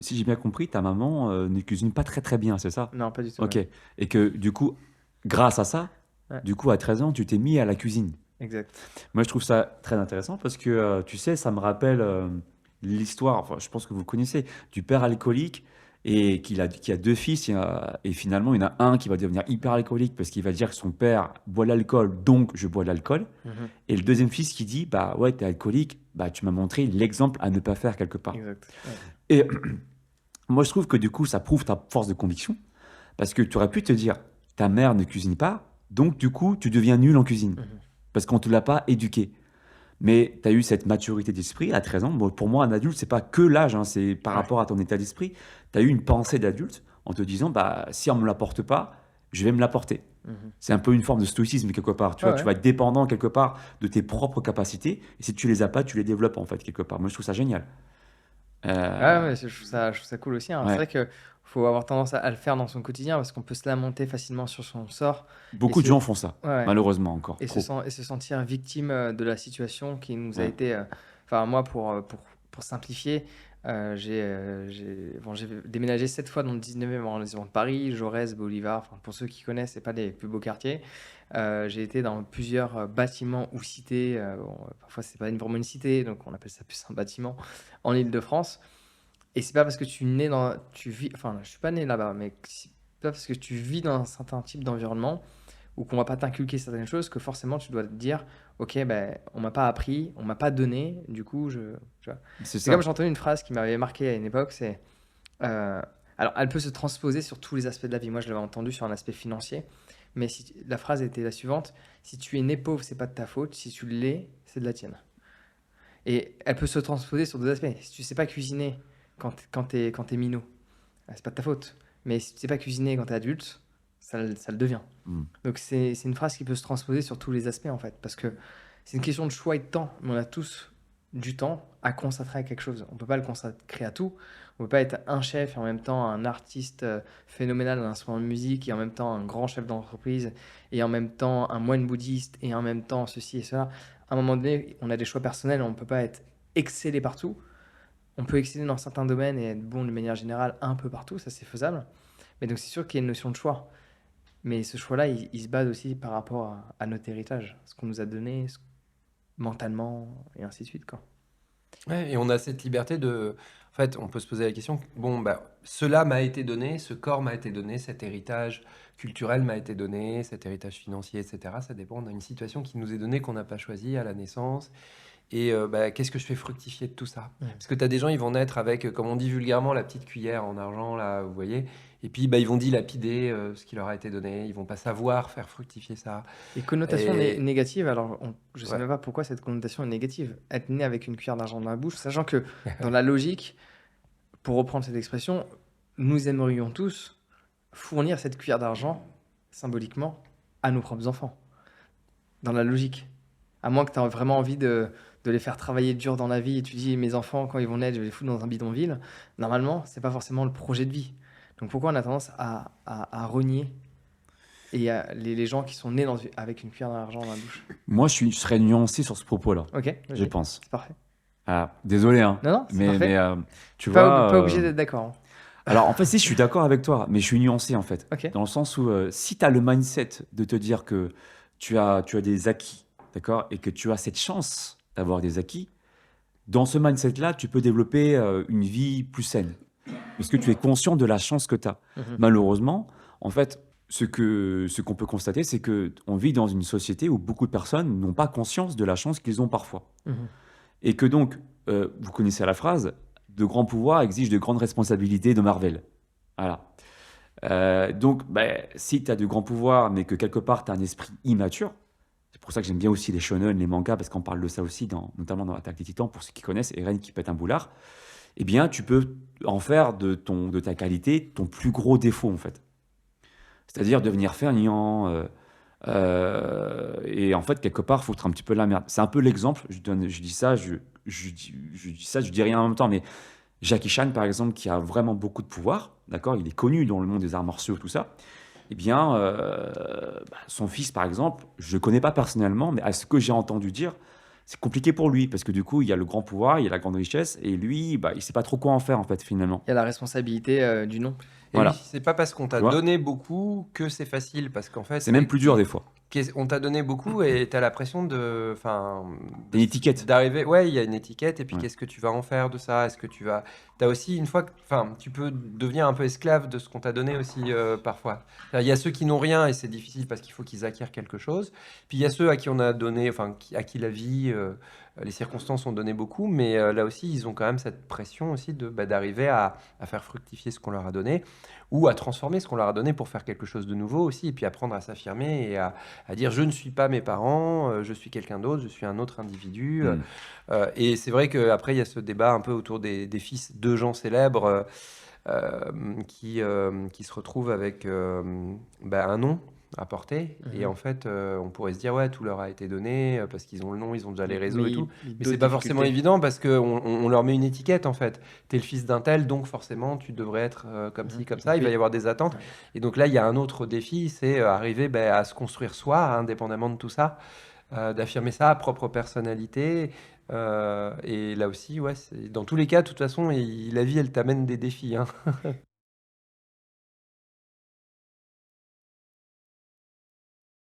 si j'ai bien compris, ta maman ne cuisine pas très très bien, c'est ça? Non, pas du tout, Ok. ouais. Et que du coup, grâce à ça, Ouais, du coup, à 13 ans, tu t'es mis à la cuisine. exact. Moi, je trouve ça très intéressant parce que, tu sais, ça me rappelle l'histoire, enfin, je pense que vous connaissez, du père alcoolique et qui a deux fils. Et finalement, il y en a un qui va devenir hyper alcoolique parce qu'il va dire que son père boit l'alcool, donc je bois de l'alcool. Mhm. Et le deuxième fils qui dit, bah ouais, t'es alcoolique, bah tu m'as montré l'exemple à ne pas faire quelque part. Exact. Ouais. Et moi, je trouve que du coup, ça prouve ta force de conviction parce que tu aurais pu te dire, ta mère ne cuisine pas, donc du coup, tu deviens nul en cuisine Mhm. parce qu'on ne te l'a pas éduqué. Mais tu as eu cette maturité d'esprit à 13 ans. Bon, pour moi, un adulte, c'est pas que l'âge, hein, c'est par Ouais. rapport à ton état d'esprit. Tu as eu une pensée d'adulte en te disant, bah, si on me l'apporte pas, je vais me l'apporter. Mhm. C'est un peu une forme de stoïcisme quelque part. Tu Ouais, vois, tu ouais. vas être dépendant quelque part de tes propres capacités. Et si tu les as pas, tu les développes en fait quelque part. Moi, je trouve ça génial. Ouais, Euh, ouais, je trouve ça cool aussi, hein. C'est ouais. vrai que faut avoir tendance à le faire dans son quotidien parce qu'on peut se lamenter facilement sur son sort et Beaucoup de se, gens font ça, ouais, ouais. malheureusement encore, trop. Et se sentir victime de la situation qui nous a Ouais. été. Enfin, moi, pour simplifier, bon, j'ai déménagé 7 fois dans le 19e arrondissement de Paris, Jaurès, Bolivar. Enfin, pour ceux qui connaissent, c'est pas les plus beaux quartiers. J'ai été dans plusieurs bâtiments ou cités. Bon, parfois, c'est pas vraiment une cité, donc on appelle ça plus un bâtiment en Île-de-France. Et c'est pas parce que tu vis, enfin, je suis pas né là-bas, mais c'est pas parce que tu vis dans un certain type d'environnement ou qu'on va pas t'inculquer certaines choses que forcément tu dois te dire, ok, ben, on m'a pas appris, on m'a pas donné, du coup, tu vois. C'est C'est comme ça. j'ai entendu une phrase qui m'avait marqué à une époque, euh, alors elle peut se transposer sur tous les aspects de la vie. Moi, je l'avais entendu sur un aspect financier, mais la phrase était la suivante: si tu es né pauvre, c'est pas de ta faute, si tu l'es, c'est de la tienne. Et elle peut se transposer sur deux aspects. Si tu sais pas cuisiner quand t'es minot, c'est pas de ta faute. Mais si tu sais pas cuisiner quand t'es adulte, ça le devient. Mm. Donc c'est une phrase qui peut se transposer sur tous les aspects en fait. Parce que c'est une question de choix et de temps. Mais on a tous du temps à consacrer à quelque chose. On peut pas le consacrer à tout. On peut pas être un chef et en même temps un artiste phénoménal d'un instrument de musique et en même temps un grand chef d'entreprise et en même temps un moine bouddhiste et en même temps ceci et cela. À un moment donné, on a des choix personnels. On ne peut pas être excellé partout. On peut exceller dans certains domaines et être bon de manière générale un peu partout. Ça, c'est faisable. Mais donc c'est sûr qu'il y a une notion de choix. Mais ce choix-là, il se base aussi par rapport à notre héritage, ce qu'on nous a donné mentalement, et ainsi de suite, quoi. Ouais, et on a cette liberté de... En fait, on peut se poser la question, bon, bah, cela m'a été donné, ce corps m'a été donné, cet héritage culturel m'a été donné, cet héritage financier, etc. Ça dépend d'une situation qui nous est donnée, qu'on n'a pas choisie à la naissance. Et bah, qu'est-ce que je fais fructifier de tout ça? Mm. Parce que tu as des gens, ils vont naître avec, comme on dit vulgairement, la petite cuillère en argent, là, vous voyez. Et puis, bah, ils vont dilapider ce qui leur a été donné. Ils vont pas savoir faire fructifier ça. Et connotation Et négative, alors je sais ouais. même pas pourquoi cette connotation est négative. Être né avec une cuillère d'argent dans la bouche, sachant que dans la logique, pour reprendre cette expression, nous aimerions tous fournir cette cuillère d'argent, symboliquement, à nos propres enfants. Dans la logique. À moins que tu aies vraiment envie de les faire travailler dur dans la vie et tu dis, mes enfants, quand ils vont naître, je vais les foutre dans un bidonville. Normalement, c'est pas forcément le projet de vie. Donc pourquoi on a tendance à renier les gens qui sont nés avec une cuillère d'argent dans la bouche? Moi, je serais nuancé sur ce propos-là, Ok, je vas-y, pense. c'est parfait. Ah, désolé, hein. Non, non, c'est Mais parfait. tu Pas, vois. pas obligé d'être d'accord, hein. Alors, en fait, si, je suis d'accord avec toi, mais je suis nuancé, en fait. Ok. Dans le sens où, si tu as le mindset de te dire que tu as des acquis, d'accord, et que tu as cette chance d'avoir des acquis, dans ce mindset-là, tu peux développer une vie plus saine. Parce que tu es conscient de la chance que tu as. Mhm, Malheureusement, en fait, ce qu'on peut constater, c'est qu'on vit dans une société où beaucoup de personnes n'ont pas conscience de la chance qu'ils ont parfois. mhm. Et que donc, vous connaissez la phrase, de grands pouvoirs exigent de grandes responsabilités de Marvel. Voilà. Donc, ben, si tu as de grands pouvoirs, mais que quelque part tu as un esprit immature, c'est pour ça que j'aime bien aussi les shonen, les mangas, parce qu'on parle de ça aussi, notamment dans Attaque des Titans, pour ceux qui connaissent, Eren qui pète un boulard, eh bien, tu peux en faire de ta qualité ton plus gros défaut, en fait. C'est-à-dire devenir feignant, et en fait, quelque part, foutre un petit peu la merde. C'est un peu l'exemple, je dis ça, je dis ça, je dis rien en même temps, mais Jackie Chan, par exemple, qui a vraiment beaucoup de pouvoir, d'accord, il est connu dans le monde des arts martiaux, tout ça, eh bien, son fils, par exemple, je ne le connais pas personnellement, mais à ce que j'ai entendu dire, c'est compliqué pour lui parce que du coup, il y a le grand pouvoir, il y a la grande richesse et lui, bah, il sait pas trop quoi en faire en fait finalement. Il y a la responsabilité du nom. Et oui, Voilà, c'est pas parce qu'on tu t'a vois? donné beaucoup que c'est facile, parce qu'en C'est fait, même plus dur des fois. on t'a donné beaucoup et t'as la pression de, enfin, Une étiquette. d'arriver. Ouais, il y a une étiquette et puis Ouais. qu'est-ce que tu vas en faire de ça? Est-ce que tu vas, t'as aussi une fois, enfin, tu peux devenir un peu esclave de ce qu'on t'a donné aussi parfois. Il y a ceux qui n'ont rien et c'est difficile parce qu'il faut qu'ils acquièrent quelque chose. Puis il y a ceux à qui on a donné, enfin, à qui la vie, les circonstances ont donné beaucoup, mais là aussi ils ont quand même cette pression aussi de d'arriver à faire fructifier ce qu'on leur a donné ou à transformer ce qu'on leur a donné pour faire quelque chose de nouveau aussi, et puis apprendre à s'affirmer et à dire je ne suis pas mes parents, je suis quelqu'un d'autre, je suis un autre individu. Mm. Et c'est vrai qu'après, il y a ce débat un peu autour des fils de gens célèbres qui se retrouvent avec un nom à porter. Et en fait, on pourrait se dire, ouais, tout leur a été donné parce qu'ils ont le nom, ils ont déjà les réseaux et tout. Mais c'est pas forcément évident parce qu'on leur met une étiquette en fait. T'es le fils d'un tel, donc forcément tu devrais être comme ci, comme ça. Il va y avoir des attentes. Ouais. Et donc là, il y a un autre défi, c'est arriver à se construire soi, indépendamment de tout ça, d'affirmer sa propre personnalité. Et là aussi, ouais, dans tous les cas, de toute façon, la vie, elle t'amène des défis, hein.